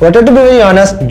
But to be very honest,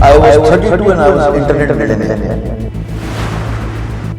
I was 32 and I was internet millionaire.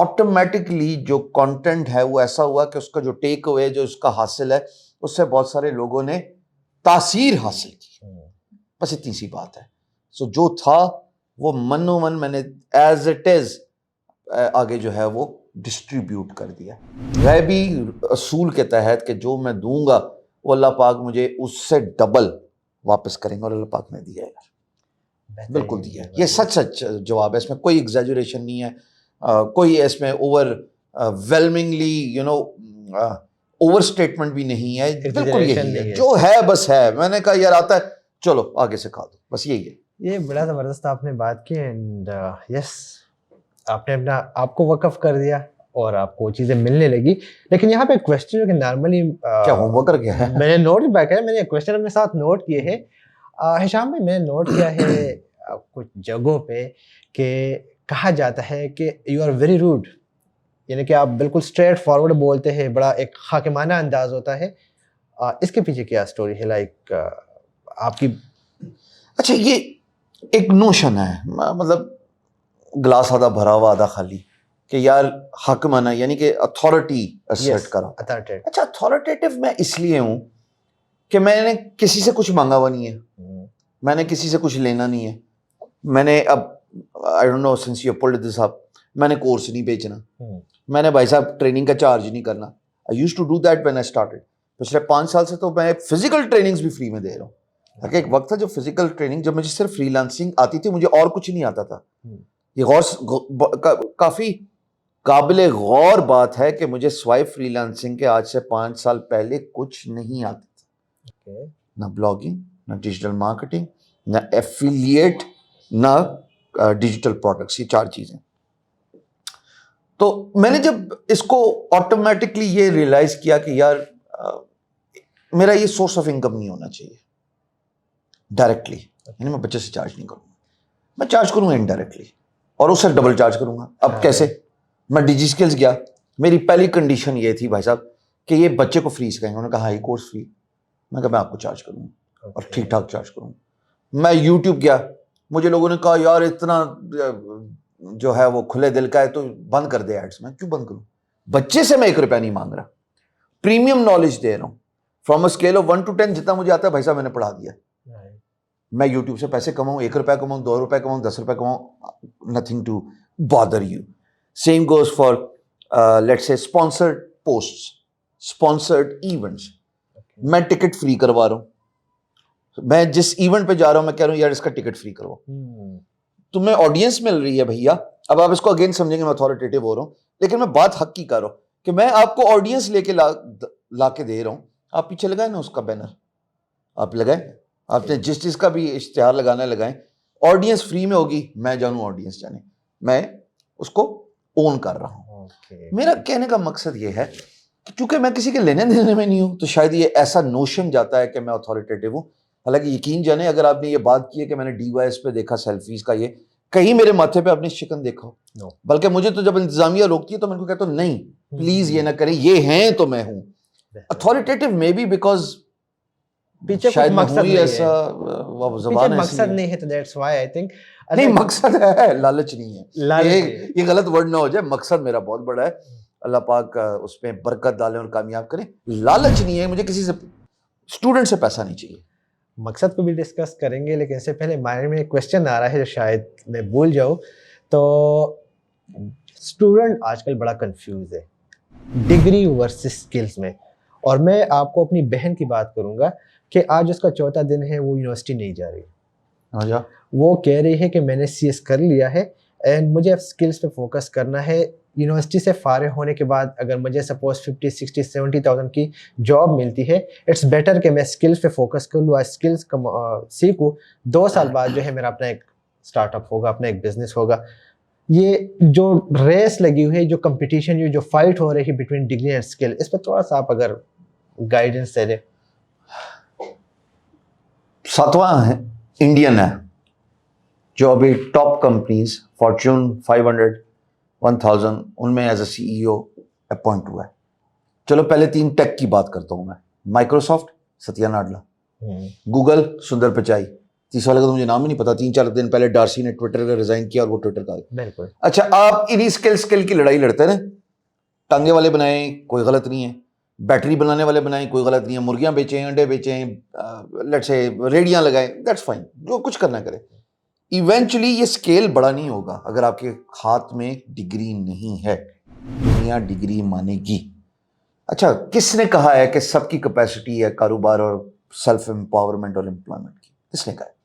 Automatically جو content ہے وہ ایسا ہوا کہ اس کا جو ٹیک اوے جو اس کا حاصل ہے اس سے بہت سارے لوگوں نے تاثیر حاصل کی. بس اتنی سی بات ہے. سو جو تھا وہ منو من میں نے ایز اٹ از آگے جو ہے وہ ڈسٹریبیوٹ کر دیا. غیبی اصول کے تحت کہ جو میں دوں گا وہ اللہ پاک مجھے اس سے ڈبل واپس کریں گے, اور اللہ پاک نے دیا ہے, بالکل دیا ہے. یہ سچ سچ جواب ہے, اس میں کوئی ایگزیجریشن نہیں ہے, کوئی اس میں اوور ویلمنگلی اوور اسٹیٹمنٹ بھی نہیں ہے, بالکل یہی ہے جو ہے بس ہے. میں نے کہا یار آتا ہے چلو آگے سکھا دو, بس یہی ہے. یہ بڑا زبردست آپ نے بات کی اینڈ یس آپ نے اپنا آپ کو وقف کر دیا اور آپ کو چیزیں ملنے لگی. لیکن یہاں پہ ایک کوشچن جو کہ نارملی کیا ہوم ورک کر گیا ہے, میں نے نوٹ بیک ہے, میں نے کوشچن اپنے ساتھ نوٹ کیے ہیں ہشام بھائی. میں نے نوٹ کیا ہے کچھ جگہوں پہ کہ کہا جاتا ہے کہ یو آر ویری روڈ, یعنی کہ آپ بالکل اسٹریٹ فارورڈ بولتے ہیں, بڑا ایک حاکمانہ انداز ہوتا ہے. اس کے پیچھے کیا سٹوری ہے, لائک آپ کی؟ اچھا یہ ایک نوشن ہے, مطلب گلاس آدھا بھرا ہوا آدھا خالی, کہ یار حاکمانہ یعنی کہ اتھارٹی اسرٹ کرا. اچھا اتھارٹیٹیو میں اس لیے ہوں کہ میں نے کسی سے کچھ مانگا ہوا نہیں ہے, میں نے کسی سے کچھ لینا نہیں ہے. میں نے اب I don't know since you pulled this up, میں نے کورس نہیں بیچنا, میں نے بھائی صاحب ٹریننگ کا چارج نہیں کرنا. I used to do that when I started. پچھلے 5 سال سے تو میں فزیکل ٹریننگز بھی فری میں دے رہا ہوں. ایک وقت تھا جو فزیکل ٹریننگ جب مجھے صرف فری لانسنگ آتی تھی, مجھے اور کچھ نہیں آتا تھا. یہ کافی قابل غور بات ہے کہ مجھے سوائے فری لانسنگ کے آج سے 5 سال پہلے کچھ نہیں آتا تھا. نہ بلاگنگ, نہ ڈیجیٹل مارکیٹنگ, نہ ایفیلیٹ, نہ ڈیجیٹل پروڈکٹس, یہ 4 چیزیں. تو میں نے جب اس کو آٹومیٹکلی یہ ریئلائز کیا کہ یار میرا یہ سورس آف انکم نہیں ہونا چاہیے ڈائریکٹلی, یعنی میں بچے سے چارج نہیں کروں گا, میں چارج کروں گا انڈائریکٹلی اور اس سے ڈبل چارج کروں گا. اب کیسے؟ میں ڈیجی اسکلز گیا, میری پہلی کنڈیشن یہ تھی بھائی صاحب کہ یہ بچے کو فری سکھائیں گے. انہوں نے کہا ہائی کورس فری. میں کہا میں آپ کو چارج کروں گا اور ٹھیک ٹھاک چارج کروں گا. میں یوٹیوب گیا, مجھے لوگوں نے کہا یار اتنا جو ہے وہ کھلے دل کا ہے تو بند کر دے ایڈس. میں کیوں بند کروں؟ بچے سے میں 1 روپیہ نہیں مانگ رہا, پریمیم نالج دے رہا ہوں. From a scale of 1 to 10 جتنا مجھے آتا ہے بھائی صاحب میں نے پڑھا دیا. میں یوٹیوب سے پیسے کماؤں, 1 روپیہ کماؤں, 2 روپے کماؤں, 10 روپے کماؤں, nothing to bother you. Same goes for let's say sponsored posts, sponsored events. میں ٹکٹ فری کروا رہا ہوں, میں جس ایونٹ پہ جا رہا ہوں میں کہہ رہا ہوں یار اس کا ٹکٹ فری کرواؤ. تمہیں آڈینس مل رہی ہے بھیا. اب آپ اس کو اگین سمجھیں گے میں اتھارٹیٹیو ہو رہا ہوں, لیکن میں بات حق کی کر رہا ہوں کہ میں آپ کو آڈینس لے کے لا کے دے رہا ہوں. آپ پیچھے لگائیں نا اس کا بینر, آپ لگائیں, آپ نے جس چیز کا بھی اشتہار لگانا ہے لگائیں. آڈینس فری میں ہوگی, میں جانوں آڈینس جانے, میں اس کو اون کر رہا ہوں. میرا کہنے کا مقصد یہ ہے کہ چونکہ میں کسی کے لینے دینے میں نہیں ہوں تو شاید یہ ایسا نوشن جاتا ہے کہ میں اتھارٹیٹیو ہوں. حالانکہ یقین جانے اگر آپ نے یہ بات کی ہے کہ میں نے ڈی وائی ایس پہ دیکھا سیلفیز کا, یہ کہیں میرے ماتھے پہ آپ نے شکن دیکھا ہو, بلکہ مجھے تو جب انتظامیہ روکتی ہے تو میں ان کو کہتا ہوں نہیں پلیز یہ نہ کریں, یہ ہیں تو میں ہوں اتھارٹیٹیو میں بھی بیکاز پیچھے شاید مقصد ایسا زبان مقصد نہیں ہے تو دیٹس وائی آئی تھنک نہیں مقصد ہے, لالچ نہیں ہے. یہ غلط ورڈ نہ ہو جائے, مقصد میرا بہت بڑا ہے, اللہ پاک اس میں برکت ڈالیں اور کامیاب کریں. لالچ نہیں ہے, مجھے کسی سے اسٹوڈنٹ سے پیسہ نہیں چاہیے. مقصد کو بھی ڈسکس کریں گے, لیکن اس سے پہلے مائنڈ میں ایک کویسچن آ رہا ہے جو شاید میں بھول جاؤں. تو اسٹوڈنٹ آج کل بڑا کنفیوز ہے ڈگری ورسز اسکلس میں, اور میں آپ کو اپنی بہن کی بات کروں گا کہ آج اس کا 4تھا دن ہے, وہ یونیورسٹی نہیں جا رہی. وہ کہہ رہی ہے کہ میں نے سی ایس کر لیا ہے اینڈ مجھے اب اسکلس پہ فوکس کرنا ہے. یونیورسٹی سے فارغ ہونے کے بعد اگر مجھے سپوز 50-60-70,000 کی جاب ملتی ہے, اٹس بیٹر کہ میں اسکلس پہ فوکس کر لوں, اسکلس سیکھوں. 2 سال بعد جو ہے میرا اپنا ایک اسٹارٹ اپ ہوگا, اپنا ایک بزنس ہوگا. یہ جو ریس لگی ہوئی ہے, جو کمپٹیشن, جو فائٹ ہو رہی ہے بٹوین ڈگری اینڈ اسکل, اس پہ تھوڑا سا آپ اگر گائیڈنس دے دیں. 7واں ہے انڈین ہے جو ابھی ٹاپ کمپنیز فارچون 500 1000 ان میں as a C E O appoint ہوا ہے. چلو پہلے 3 ٹیک کی بات کرتا ہوں میں. مائکروسافٹ ستیا ناڈلا, گوگل سندر پچائی, 30 والے کا تو مجھے نام ہی نہیں پتا. 3-4 دن پہلے ڈارسی نے ٹویٹر کا ریزائن کیا اور وہ ٹویٹر کا. بالکل. اچھا آپ انہیں اسکل کی لڑائی لڑتے ہیں نا. ٹانگے والے بنائیں کوئی غلط نہیں ہے, بیٹری بنانے والے بنائیں کوئی غلط نہیں ہے, مرغیاں بیچیں, انڈے بیچیں, لیٹس سے ریڑیاں لگائیں, دیٹس فائن, جو کچھ کرنا کرے. ایونچولی یہ اسکیل بڑا نہیں ہوگا اگر آپ کے ہاتھ میں ڈگری نہیں ہے. دنیا ڈگری مانے گی. اچھا کس نے کہا ہے کہ سب کی کیپیسٹی ہے کاروبار اور سیلف امپاورمنٹ اور امپلائمنٹ کی؟ کس نے کہا ہے؟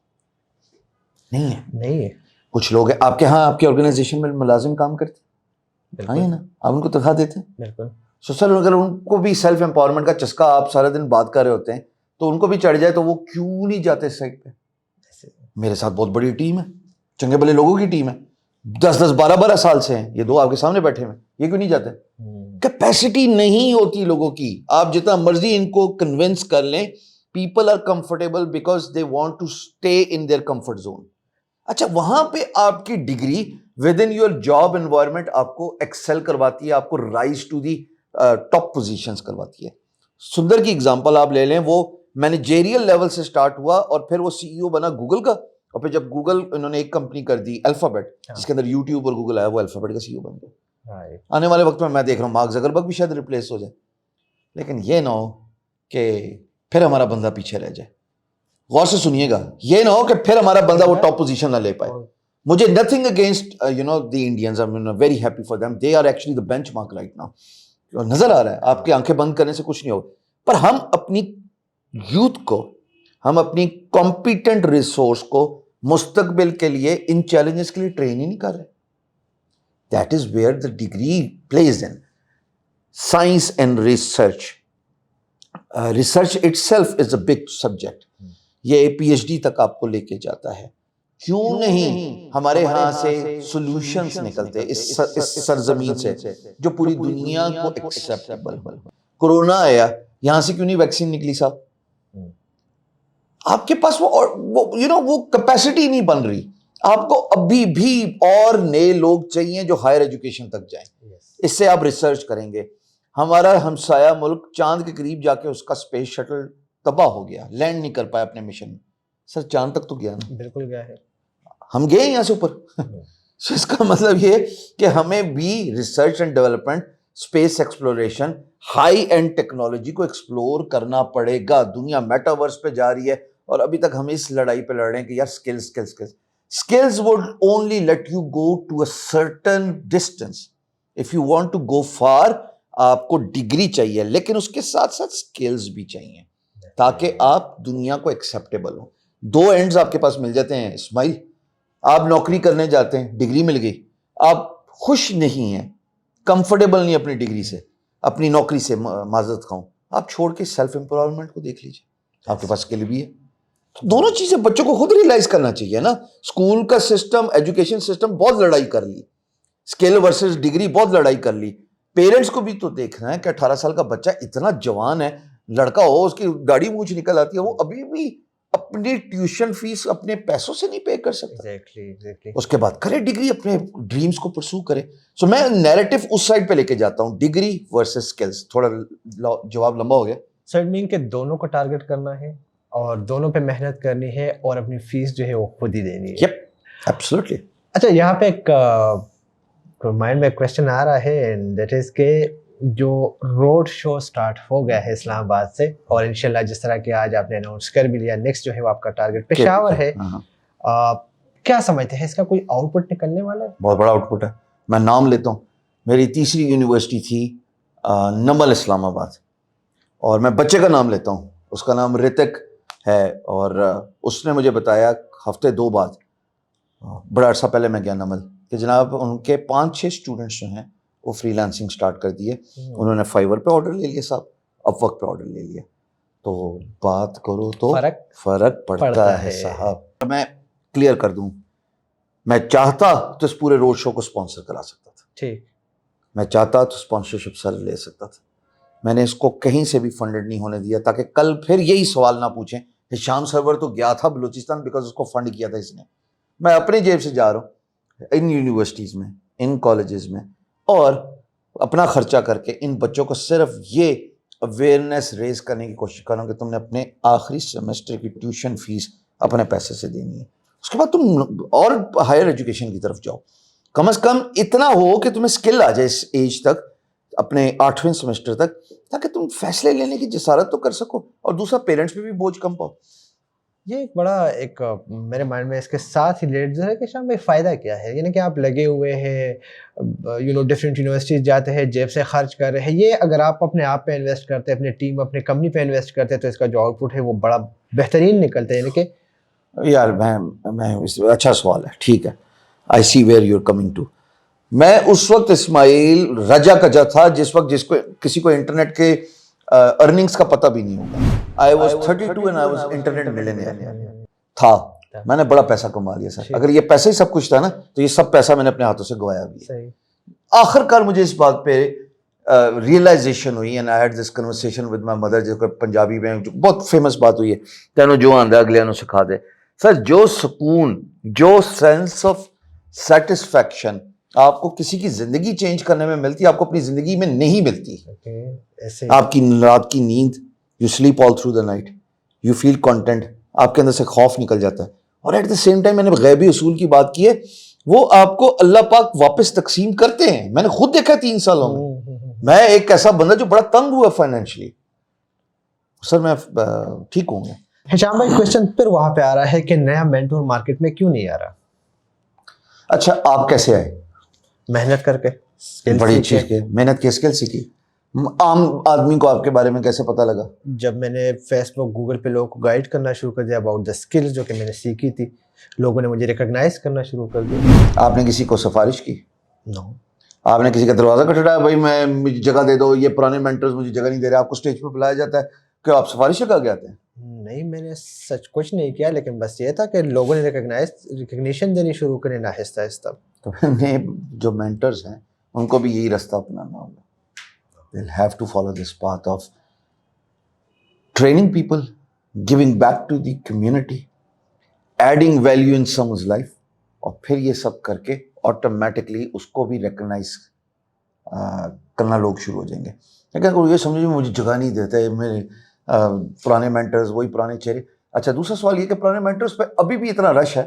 نہیں ہے. کچھ لوگ ہیں آپ کے ہاں, آپ کی آرگنائزیشن میں ملازم کام کرتے ہیں, ہاں نا, آپ ان کو تنخواہ دیتے ہیں. بالکل. سو سر اگر ان کو بھی سیلف امپاورمنٹ کا چسکا آپ سارا دن بات کر رہے ہوتے ہیں تو ان کو بھی چڑھ جائے تو وہ کیوں نہیں جاتے سائٹ پہ؟ میرے ساتھ بہت بڑی ٹیم ہے, چنگے بلے لوگوں کی ٹیم ہے, 10-10 12-12 سال سے ہیں, یہ 2 آپ کے سامنے بیٹھے ہوئے, یہ کیوں نہیں جاتے؟ کیپیسٹی نہیں ہوتی لوگوں کی. آپ جتنا مرضی ان کو کنونس کر لیں, people are comfortable because they want to stay in their comfort zone. اچھا وہاں پہ آپ کی degree within your job environment آپ کو ایکسل کرواتی ہے, آپ کو rise to the top positions کرواتی ہے. سندر کی اگزامپل آپ لے لیں, وہ مینیجریل لیول سے سٹارٹ ہوا اور پھر وہ سی ای او بنا گوگل کا, اور پھر جب گوگل انہوں نے ایک کمپنی کر دی الفابیٹ جس کے اندر یوٹیوب اور گوگل آیا, وہ الفابیٹ کا سی ای او بن گیا. آنے والے وقت میں دیکھ رہا ہوں مارک زکربرگ بھی شاید ریپلیس ہو جائے, لیکن یہ نہ ہو کہ پھر ہمارا بندہ پیچھے رہ جائے. غور سے سنیے گا, یہ نہ ہو کہ پھر ہمارا بندہ وہ ٹاپ پوزیشن نہ لے پائے. مجھے nothing against the Indians, I am very happy for them, they are actually the benchmark right now. نظر آ رہا ہے آپ کی آنکھیں بند کرنے سے کچھ نہیں ہوگا, پر ہم اپنی یوتھ کو, ہم اپنی کمپیٹنٹ ریسورس کو مستقبل کے لیے ان چیلنجز کے لیے ٹرین ہی نہیں کر رہے. That is where the degree please in science and research. Research it self is a big subject. یہ پی ایچ ڈی تک آپ کو لے کے جاتا ہے. کیوں نہیں ہمارے ہاں سے سولوشنز نکلتے اس سرزمین سے جو پوری دنیا کو ایکسیپٹیبل ہو. کورونا آیا, یہاں سے کیوں نہیں ویکسین نکلی صاحب؟ آپ کے پاس وہ کیپیسٹی نہیں بن رہی. آپ کو ابھی بھی اور نئے لوگ چاہیے جو ہائر ایجوکیشن تک جائیں. اس سے آپ ریسرچ کریں گے. ہمارا ہمسایہ ملک چاند کے قریب جا کے اس کا اسپیس شٹل تباہ ہو گیا, لینڈ نہیں کر پایا اپنے مشن میں. سر چاند تک تو گیا نا, بالکل گیا ہے, ہم گئے یہاں سے اوپر. اس کا مطلب یہ کہ ہمیں بھی research and development, space exploration, high and technology کو ایکسپلور کرنا پڑے گا. دنیا میٹاورس پہ جا رہی ہے اور ابھی تک ہم اس لڑائی پہ لڑ رہے ہیں کہ یار skills would only let you go to a certain distance. If you want to go far, آپ کو ڈگری چاہیے, لیکن اس کے ساتھ ساتھ اسکلز بھی چاہیے تاکہ آپ دنیا کو ایکسیپٹیبل ہوں. 2 اینڈز آپ کے پاس مل جاتے ہیں اسماعیل. آپ نوکری کرنے جاتے ہیں, ڈگری مل گئی, آپ خوش نہیں ہیں, کمفرٹیبل نہیں اپنی ڈگری سے, اپنی نوکری سے, معذرت خواہوں, آپ چھوڑ کے سیلف امپاورمنٹ کو دیکھ لیجیے, آپ کے پاس اسکل بھی ہے. دونوں چیزیں بچوں کو خود ریئلائز کرنا چاہیے نا. اسکول کا سسٹم, ایجوکیشن سسٹم بہت لڑائی کر لی, اسکل ورسز ڈگری بہت لڑائی کر لی. پیرنٹس کو بھی تو دیکھنا ہے کہ 18 سال کا بچہ اتنا جوان ہے, لڑکا ہو, اس کی گاڑی مونچھ نکل آتی ہے, وہ ابھی بھی اپنی ٹیوشن فیس اپنے پیسوں سے نہیں پے کر سکتا. اس کے بعد کرے ڈگری, اپنے ڈریمز کو پرسو کرے. سو میں نیریٹو اس سائڈ پہ لے کے جاتا ہوں, ڈگری ورسز اسکلز. تھوڑا جواب لمبا ہو گیا. سر مین کہ دونوں کو ٹارگٹ کرنا ہے اور دونوں پہ محنت کرنی ہے اور اپنی فیس جو ہے وہ خود ہی دینی ہے. یپ ایبسلیٹلی. اچھا یہاں پہ ایک مائنڈ میں کویسچن آ رہا ہے, دیٹ از کہ جو روڈ شو سٹارٹ ہو گیا ہے اسلام آباد سے, اور انشاءاللہ جس طرح کہ آج آپ نے اناؤنس کر بھی لیا, نیکسٹ جو ہے وہ آپ کا ٹارگٹ پشاور ہے, کیا سمجھتے ہیں اس کا کوئی آؤٹ پٹ نکلنے والا ہے؟ بہت بڑا آؤٹ پٹ ہے. میں نام لیتا ہوں, میری تیسری یونیورسٹی تھی نمل اسلام آباد, اور میں بچے کا نام لیتا ہوں, اس کا نام رتک ہے, اور اس نے مجھے بتایا ہفتے 2 بعد, بڑا عرصہ پہلے میں گیا نمل, کہ جناب ان کے 5-6 اسٹوڈنٹس جو ہیں وہ فری لانسنگ سٹارٹ کر دیے. انہوں نے فائیور پہ آرڈر لے لیا صاحب, اپ ورک پہ آرڈر لے لیا. تو بات کرو تو فرق پڑتا ہے صاحب. میں کلیئر کر دوں, میں چاہتا تو اس پورے روڈ شو کو اسپانسر کرا سکتا تھا. ٹھیک, میں چاہتا تو اسپانسرشپ سر لے سکتا تھا. میں نے اس کو کہیں سے بھی فنڈڈ نہیں ہونے دیا تاکہ کل پھر یہی سوال نہ پوچھیں کہ شام سرور تو گیا تھا بلوچستان بیکاز اس کو فنڈ کیا تھا اس نے. میں اپنی جیب سے جا رہا ہوں ان یونیورسٹیز میں, ان کالجز میں, اور اپنا خرچہ کر کے ان بچوں کو صرف یہ اویئرنیس ریز کرنے کی کوشش کر رہا ہوں کہ تم نے اپنے آخری سیمسٹر کی ٹیوشن فیس اپنے پیسے سے دینی ہے. اس کے بعد تم اور ہائر ایجوکیشن کی طرف جاؤ. کم از کم اتنا ہو کہ تمہیں اسکل آ جائے اس ایج تک, اپنے 8ویں سیمسٹر تک, تاکہ تم فیصلے لینے کی جسارت تو کر سکو, اور دوسرا پیرنٹس پہ بھی بوجھ کم پاؤ. یہ ایک بڑا ایک میرے مائنڈ میں اس کے ساتھ ہی ریلیٹ ہے کہ شام بھائی فائدہ کیا ہے, یعنی کہ آپ لگے ہوئے ہیں, ڈفرینٹ یونیورسٹیز جاتے ہیں, جیب سے خرچ کر رہے ہیں. یہ اگر آپ اپنے آپ پہ انویسٹ کرتے ہیں, اپنے ٹیم اپنے کمپنی پہ انویسٹ کرتے ہیں, تو اس کا جو آؤٹ پٹ ہے وہ بڑا بہترین نکلتا ہے. یعنی کہ یار میں اچھا سوال ہے, ٹھیک ہے, I see where you are coming to. میں اس وقت اسماعیل رجا کجا تھا جس وقت کسی کو انٹرنیٹ کے ارننگس کا پتہ بھی نہیں ہوگا. I was 32 and I was internet millionaire تھا. میں نے بڑا پیسہ کما لیا سر. اگر یہ پیسہ ہی سب کچھ تھا نا, تو یہ سب پیسہ میں نے اپنے ہاتھوں سے گوایا بھی ہے. آخر کار مجھے اس بات پہ ریئلائزیشن ہوئی, and I had this conversation with my mother, جو کہ پنجابی میں بہت فیمس بات ہوئی ہے, تینوں جو آندہ اگلے نو سکھا دے. سر جو سکون, جو سینس آف سیٹسفیکشن آپ کو کسی کی زندگی چینج کرنے میں ملتی ہے, آپ کو اپنی زندگی میں نہیں ملتی. آپ کی رات کی نیند, you sleep all through the night, you feel content, آپ کے اندر سے خوف نکل جاتا ہے. اور ایٹ دا سیم ٹائم میں نے غیبی اصول کی بات کی ہے, وہ آپ کو اللہ پاک واپس تقسیم کرتے ہیں. میں نے خود دیکھا 3 سالوں میں ایک ایسا بندہ جو بڑا تنگ ہوا فائنینشلی. سر میں ٹھیک ہوں گا. ہشام بھائی کوشچن پھر وہاں پہ آ رہا ہے کہ نیا مینٹور مارکیٹ میں کیوں نہیں آ رہا؟ اچھا آپ کیسے آئے؟ محنت کر کے. بڑی چیز کے محنت کی اسکل سیکھی. عام آدمی کو آپ کے بارے میں کیسے پتہ لگا؟ جب میں نے فیس بک گوگل پہ لوگوں کو گائیڈ کرنا شروع کر دیا اباؤٹ دا اسکلز جو کہ میں نے سیکھی تھی, لوگوں نے مجھے ریکگنائز کرنا شروع کر دیا. آپ نے کسی کو سفارش کی؟ نو. آپ نے کسی کا دروازہ کھٹکھٹایا, بھائی میں مجھے جگہ دے دو, یہ پرانے مینٹرز مجھے جگہ نہیں دے رہے, آپ کو اسٹیج پہ بلایا جاتا ہے کہ آپ سفارش کر کے آتے ہیں؟ نہیں, میں نے سچ کچھ نہیں کیا, لیکن بس یہ تھا کہ لوگوں نے ریکگنیشن دینی شروع کرے نا آہستہ آہستہ. تو جو مینٹرز ہیں ان کو بھی یہی راستہ اپنانا ہوگا. They'll have to follow this path of training people, giving back to the community, adding value in someone's life, اور پھر یہ سب کر کے آٹومیٹکلی اس کو بھی ریکگنائز کرنا لوگ شروع ہو جائیں گے. لیکن اگر یہ سمجھو مجھے جگہ نہیں دیتا ہے, میرے پرانے مینٹرز وہی پرانے چہرے. اچھا دوسرا سوال یہ کہ پرانے مینٹرز پہ ابھی بھی اتنا رش ہے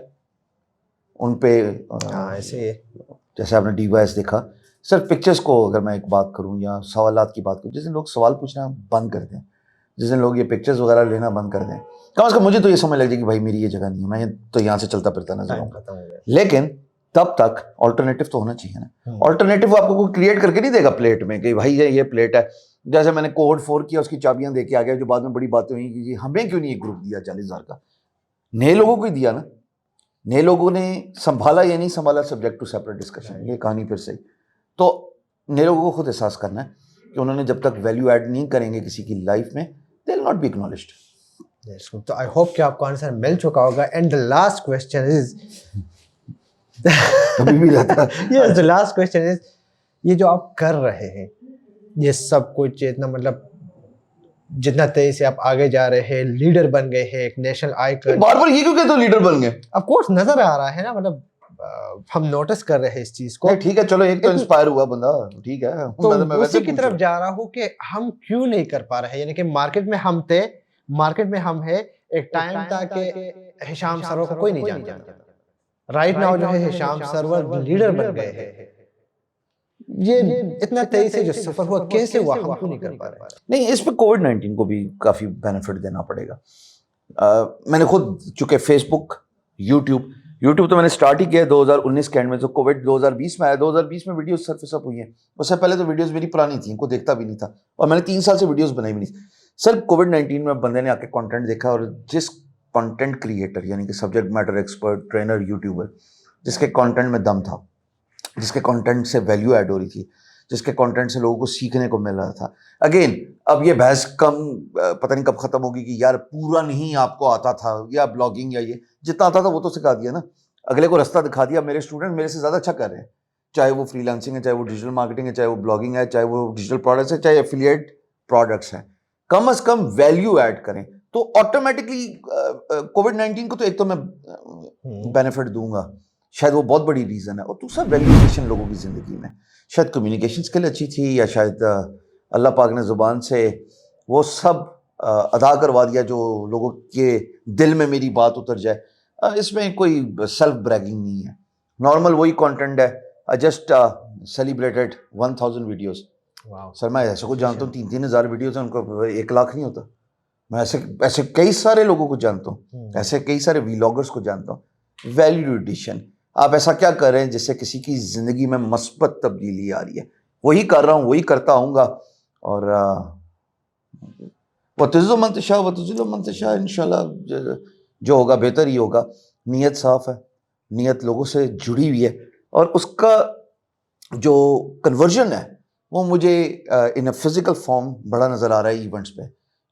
ان پہ, ایسے جیسے آپ نے ڈی وائی ایس دیکھا. سر پکچرز کو اگر میں ایک بات کروں یا سوالات کی بات کروں, جس دن لوگ سوال پوچھنا بند کر دیں, جس دن لوگ یہ پکچرز وغیرہ لینا بند کر دیں, کم از کم مجھے تو یہ سمجھ لگ جائے کہ بھائی میری یہ جگہ نہیں ہے, میں تو یہاں سے چلتا پھرتا نظر آؤں گا. لیکن تب تک آلٹرنیٹو تو ہونا چاہیے نا. آلٹرنیٹو آپ کو کوئی کریٹ کر کے نہیں دے گا پلیٹ میں کہ بھائی یہ پلیٹ ہے. جیسے میں نے کوڈ 4 کیا, اس کی چابیاں دے کے آ گیا, جو بعد میں بڑی باتیں ہوئی کہ ہمیں کیوں نہیں ایک گروپ دیا 40,000 کا. نئے لوگوں کو ہی دیا نا, نئے لوگوں نے سنبھالا یا نہیں سنبھالا, سبجیکٹ ٹو سیپریٹ ڈسکشن. یہ کہانی پھر صحیح. تو نئے لوگوں کو خود احساس کرنا ہے کہ انہوں نے جب تک ویلیو ایڈ نہیں کریں گے کسی کی لائف میں, they will not be acknowledged. تو آئی ہوپ کہ آپ کو آنسر مل چکا ہوگا. And the last question is ابھی بھی رہتا ہے. yes, the last question is یہ جو آپ کر رہے ہیں یہ سب کچھ, اتنا مطلب جتنا تیزی سے آپ آگے جا رہے ہیں, لیڈر بن گئے ہیں, ایک نیشنل آئیکن. بار بار یہ کیوں کہتے ہو لیڈر بن گئے؟ آف کورس نظر آ رہا ہے نا, مطلب ہم نوٹس کر رہے ہیں اس چیز کو. ٹھیک ہے چلو, ایک تو انسپائر ہوا بندہ, ٹھیک ہے. تو اسی کی طرف جا رہا ہوں کہ ہم کیوں نہیں کر پا رہے ہیں. یعنی کہ مارکیٹ میں ہم تھے, مارکیٹ میں ہم ہے. ایک ٹائم تھا کہ ہشام سرور کو کوئی نہیں جانتا. رائٹ ناؤ جو ہے ہشام سرور لیڈر بن گئے ہیں. یہ اتنا تیزی سے جو سفر ہوا کیسے ہوا, ہم کیوں نہیں کر پا رہے؟ نہیں, اس پہ کووڈ-19 کو بھی کافی بینیفٹ دینا پڑے گا. میں نے خود چونکہ فیس بک, یوٹیوب تو میں نے اسٹارٹ ہی کیا 2019 کے اینڈ میں, تو کووڈ 2020 میں آیا. 2020 میں ویڈیوز سرفیس اپ ہوئی ہیں. اس سے پہلے تو ویڈیوز میری پرانی تھیں, کوئی دیکھتا بھی نہیں تھا, اور میں نے 3 سال سے ویڈیوز بنائی بھی نہیں. سر کووڈ-19 میں بندے نے آ کے کانٹینٹ دیکھا, اور جس کانٹینٹ کریٹر یعنی کہ subject matter expert, trainer, YouTuber, جس کے کانٹینٹ میں دم تھا, جس کے کانٹینٹ سے ویلیو ایڈ ہو رہی تھی, جس کے کانٹینٹ سے لوگوں کو سیکھنے کو مل رہا تھا. اگین اب یہ بحث پتہ نہیں کب ختم ہوگی کہ یار پورا نہیں آپ کو آتا تھا, یا بلاگنگ یا یہ جتنا آتا تھا وہ تو سکھا دیا نا, اگلے کو راستہ دکھا دیا. میرے اسٹوڈنٹ میرے سے زیادہ اچھا کر رہے ہیں, چاہے وہ فری لانسنگ ہے, چاہے وہ ڈیجیٹل مارکیٹنگ ہے, چاہے وہ بلاگنگ ہے, چاہے وہ ڈیجیٹل پروڈکٹس ہے, چاہے ایفیلیٹ پروڈکٹس ہیں. کم از کم ویلیو ایڈ کریں تو آٹومیٹکلی کووڈ-19 کو تو ایک تو میں بینیفٹ دوں گا, شاید وہ بہت بڑی ریزن ہے. اور دوسرا ویلیویشن لوگوں کی زندگی میں, شاید کمیونیکیشن اسکل اچھی تھی, یا شاید اللہ پاک نے زبان سے وہ سب ادا کروا دیا جو لوگوں کے دل میں میری بات اتر جائے. اس میں کوئی سیلف بریگنگ نہیں ہے, نارمل وہی کانٹینٹ ہے. Just celebrated 1000 videos. سر میں ایسے کو جانتا ہوں 3,000 ویڈیوز ہیں, ان کو 1 لاکھ نہیں ہوتا. میں ایسے کئی سارے لوگوں کو جانتا ہوں, ایسے کئی سارے ویلاگرس کو جانتا ہوں. ویلیو ایڈیشن, آپ ایسا کیا کر رہے ہیں جس سے کسی کی زندگی میں مثبت تبدیلی آ رہی ہے؟ وہی کر رہا ہوں, وہی کرتا آؤں گا. اور وَتُعِزُّ مَن تَشَاءُ وَتُذِلُّ مَن تَشَاءُ, انشاءاللہ جو ہوگا بہتر ہی ہوگا. نیت صاف ہے, نیت لوگوں سے جڑی ہوئی ہے, اور اس کا جو کنورژن ہے وہ مجھے ان اے فزیکل فارم بڑا نظر آ رہا ہے. ایونٹس پہ,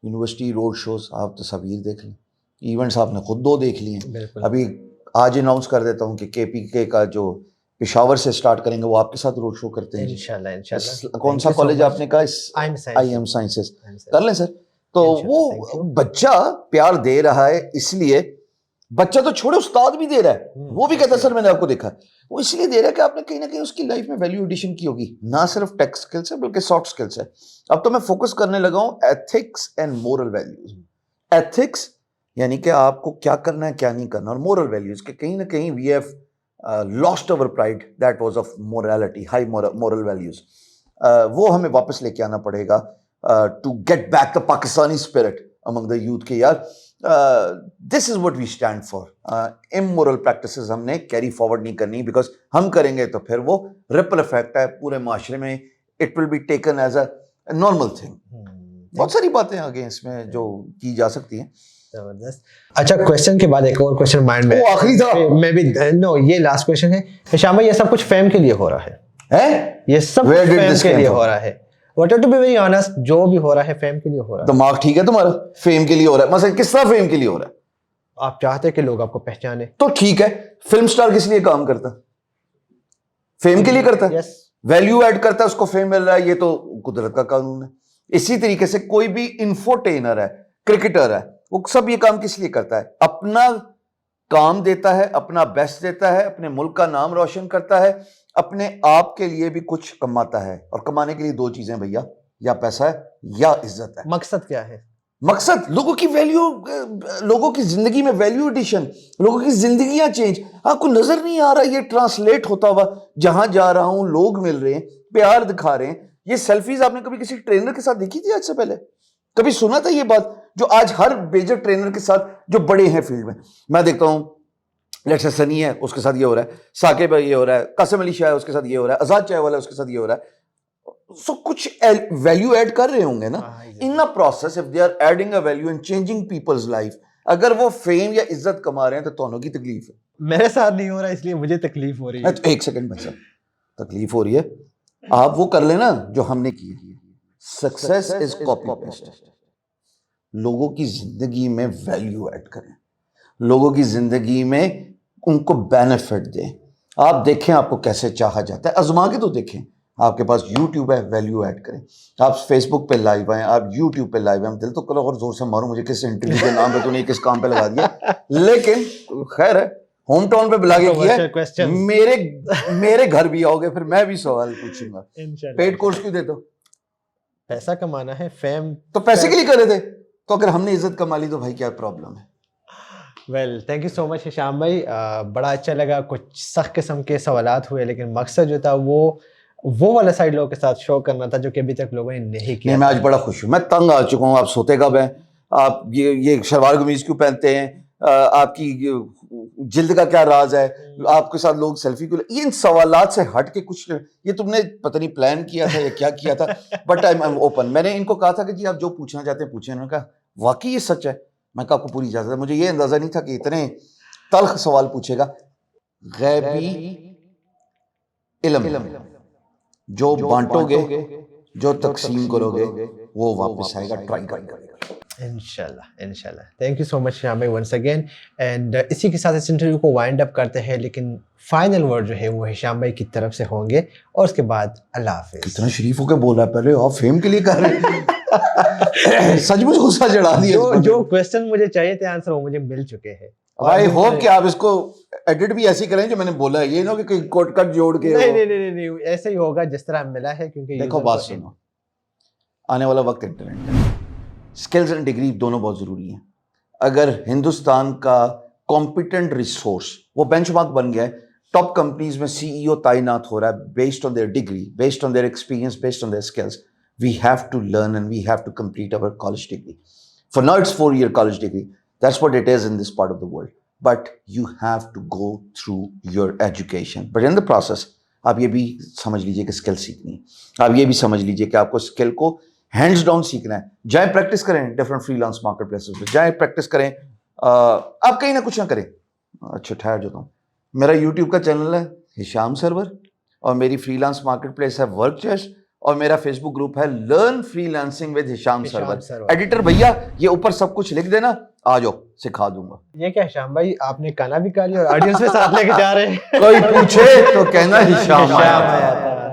یونیورسٹی روڈ شوز, آپ تصاویر دیکھ لیں, ایونٹس آپ نے خود 2 دیکھ لی ہیں. ابھی آج اناؤنس کر دیتا ہوں کہ KPK کا جو پشاور سے سٹارٹ کریں گے وہ آپ کے ساتھ روڈ شو کرتے ہیں انشاءاللہ. کون سا کالج آپ نے کہا؟ IM sciences. کر لیں سر. تو وہ بچہ پیار دے رہا ہے, اس لیے بچہ تو چھوڑے, استاد بھی دے رہا ہے, وہ بھی کہتا ہے سر میں نے آپ کو دیکھا. وہ اس لیے دے رہا ہے کہ آپ نے کہیں نہ کہیں اس کی لائف میں ویلیو ایڈیشن کی ہوگی. نہ صرف ٹیک سکلس ہے بلکہ سافٹ سکلس ہے. اب تو میں فوکس کرنے لگا ہوں ethics and moral values. Ethics یعنی کہ آپ کو کیا کرنا ہے کیا نہیں کرنا, اور مورل ویلیوز کہ کہیں نہ کہیں we have lost over pride that was of morality, high moral values. وہ ہمیں واپس لے کے آنا پڑے گا to get back the Pakistani spirit among the youth کے. یار this is what we stand for. Immoral practices ہم نے کیری فارورڈ نہیں کرنی, بیکاز ہم کریں گے تو پھر وہ ریپل افیکٹ ہے پورے معاشرے میں. It will be taken as a normal thing. بہت ساری باتیں آگے ہیں اس میں جو کی جا سکتی ہیں. اچھا, کویشچن کے بعد ایک اور کویشچن مائنڈ میں, وہ آخری تھا, میں بھی نو, یہ لاسٹ کویشچن ہے. ہشام بھائی, یہ سب کچھ فیم کے لیے ہو رہا ہے, یہ سب فیم کے لیے ہو رہا ہے. What to be very honest, جو بھی ہو رہا ہے فیم کے لیے ہو رہا ہے. دماغ ٹھیک ہے تمہارا؟ فیم کے لیے ہو رہا ہے. مثلا کس طرح فیم کے لیے ہو رہا ہے؟ آپ چاہتے کہ لوگ آپ کو پہچانے تو ٹھیک ہے. فلم سٹار کس لیے کام کرتا ہے؟ فیم کے لیے کرتا ہے. ویلیو ایڈ کرتا ہے, اس کو فیم مل رہا ہے, یہ تو قدرت کا قانون ہے. اسی طریقے سے کوئی بھی انفوٹینر ہے, کرکٹر ہے, وہ سب یہ کام کس لیے کرتا ہے؟ اپنا کام دیتا ہے, اپنا بیسٹ دیتا ہے, اپنے ملک کا نام روشن کرتا ہے, اپنے آپ کے لیے بھی کچھ کماتا ہے. اور کمانے کے لیے 2 چیزیں بھیا, یا پیسہ ہے یا عزت ہے. مقصد کیا ہے؟ مقصد لوگوں کی ویلیو, لوگوں کی زندگی میں ویلیو ایڈیشن, لوگوں کی زندگیاں چینج. آپ کو نظر نہیں آ رہا یہ ٹرانسلیٹ ہوتا ہوا؟ جہاں جا رہا ہوں لوگ مل رہے ہیں, پیار دکھا رہے ہیں. یہ سیلفیز آپ نے کبھی کسی ٹرینر کے ساتھ دیکھی تھی آج سے پہلے؟ کبھی سنا تھا یہ بات جو آج ہر میجر ٹرینر کے ساتھ جو بڑے ہیں فیلڈ میں دیکھتا ہوں؟ لیٹس سنی ہے, اس کے ساتھ یہ ہو رہا ہے. ثاقب ہے, یہ ہو رہا ہے. قاسم علی شاہ ہے, اس کے ساتھ یہ ہو رہا ہے. آزاد چائے والا ہے, اس کے ساتھ یہ ہو رہا ہے. سو کچھ ویلیو ایڈ کر رہے ہوں گے نا in a process. If they are adding a value and changing people's life. اگر وہ فیم یا عزت کما رہے ہیں تو تونوں کی تکلیف ہے. میرے ساتھ نہیں ہو رہا, اس لیے مجھے تکلیف ہو رہی ہے. ایک سیکنڈ بھائی صاحب, تکلیف ہو رہی ہے, آپ وہ کر لیں نا جو ہم نے کی. Success is copy paste. لوگوں کی زندگی میں ویلیو ایڈ کریں, لوگوں کی زندگی میں ان کو بینیفٹ دیں. آپ دیکھیں آپ کو کیسے چاہا جاتا ہے, آزما کے تو دیکھیں. آپ کے پاس یوٹیوب ہے, ویلیو ایڈ کریں. آپ فیس بک پہ لائیو ہیں, آپ یوٹیوب پہ لائیو ہیں. دل تو کرو اور زور سے مارو, مجھے کس انٹرویو کے نام پہ تو نہیں کس کام پہ لگا دیا, لیکن خیر ہے, ہوم ٹاؤن پہ بلا کے کیا ہے. میرے گھر بھی آؤ گے پھر میں بھی سوال پوچھوں گا. پیڈ کورس کیوں دیتے ہو؟ پیسہ کمانا ہے. فیم تو پیسے کے لیے کر رہے تھے, تو اگر ہم نے عزت کما لی تو بھائی کیا پرابلم ہے؟ ویل تھینک یو سو مچ ہشام بھائی, بڑا اچھا لگا. کچھ سخت قسم کے سوالات ہوئے, لیکن مقصد جو تھا وہ والا سائڈ لوگوں کے ساتھ شو کرنا تھا جو کہ ابھی تک لوگوں نے نہیں کیا. میں آج بڑا خوش ہوں, میں تنگ آ چکا ہوں. آپ سوتے کب ہیں؟ آپ یہ شلوار قمیض کیوں پہنتے ہیں؟ آپ کی جلد کا کیا راز ہے؟ آپ کے ساتھ لوگ سیلفی کیوں؟ ان سوالات سے ہٹ کے کچھ, یہ تم نے پتہ نہیں پلان کیا تھا یا کیا کیا تھا, بٹ آئی ایم اوپن. میں نے ان کو کہا تھا کہ جی آپ جو پوچھنا چاہتے ہیں پوچھیں. انہوں نے کہا واقعی یہ سچ ہے؟ میں کہا آپ کو پوری اجازت ہے. مجھے یہ اندازہ نہیں تھا کہ اتنے تلخ سوال پوچھے گا. غیبی علم جو بانٹو گے, جو تقسیم کرو گے, وہ واپس آئے گا. ٹرائی کرے گا انشاءاللہ. تھینک یو سو مچ ہشام بھائی ونس اگین. اینڈ اسی کے ساتھ اس انٹرویو کو وائنڈ اپ کرتے ہیں, لیکن فائنل ورڈ جو ہے وہ ہشام بھائی کی طرف سے ہوں گے, اور اس کے بعد اللہ حافظ. کتنا شریف ہو کے بول رہا ہے, پہلے آپ فیم کے لیے کر رہے ہیں. سچ مچ غصہ چڑھا دیا. جو کوسچن مجھے چاہیے تھے آنسر وہ مجھے مل چکے ہیں. آئی ہوپ کہ آپ اس کو ایڈٹ بھی ایسی کریں جو میں نے بولا ہے, یہ نہ کہ کوٹ کٹ جوڑ کے. نہیں, ایسے ہی ہوگا جس طرح ملا ہے. کیونکہ دیکھو بات سنو, آنے والا وقت انٹرنیٹ ہے, اسکلز اینڈ ڈگری دونوں بہت ضروری ہیں. اگر ہندوستان کا کمپیٹنٹ ریسورس وہ بینچ مارک بن گیا ہے, ٹاپ کمپنیز میں سی ای او تعینات ہو رہا ہے based on their degree, based on their experience, based on their skills, we have to learn and we have to complete over college degree. For now it's 4-year college degree. That's what it is in this part of the world. But you have to go through your education. But in the process, آپ یہ بھی سمجھ لیجئے کہ skill سیکھنی ہے. آپ یہ بھی سمجھ لیجئے کہ آپ کو اسکل کو ہینڈز ڈاؤن سیکھنا ہے. جائیں پریکٹس کریں different free lance market places پہ, جائیں پریکٹس کریں. آپ کہیں نہ کچھ نہ کریں. اچھا ٹھہر جاتا ہوں. میرا یوٹیوب کا چینل ہے ہشام سرور, اور میری فری لانس مارکیٹ پلیس ہے ورک چیسٹ, اور میرا فیس بک گروپ ہے learn freelancing with Hisham Sarwar. Editor بھیا یہ اوپر سب کچھ لکھ دینا, آ جاؤ سکھا دوں گا. یہ کیا ہشام بھائی آپ نے کانا بھی کھا لیا اور آڈینس میں ساتھ لے کے جا رہے ہیں؟ کوئی پوچھے تو کہنا ہشام آیا تھا.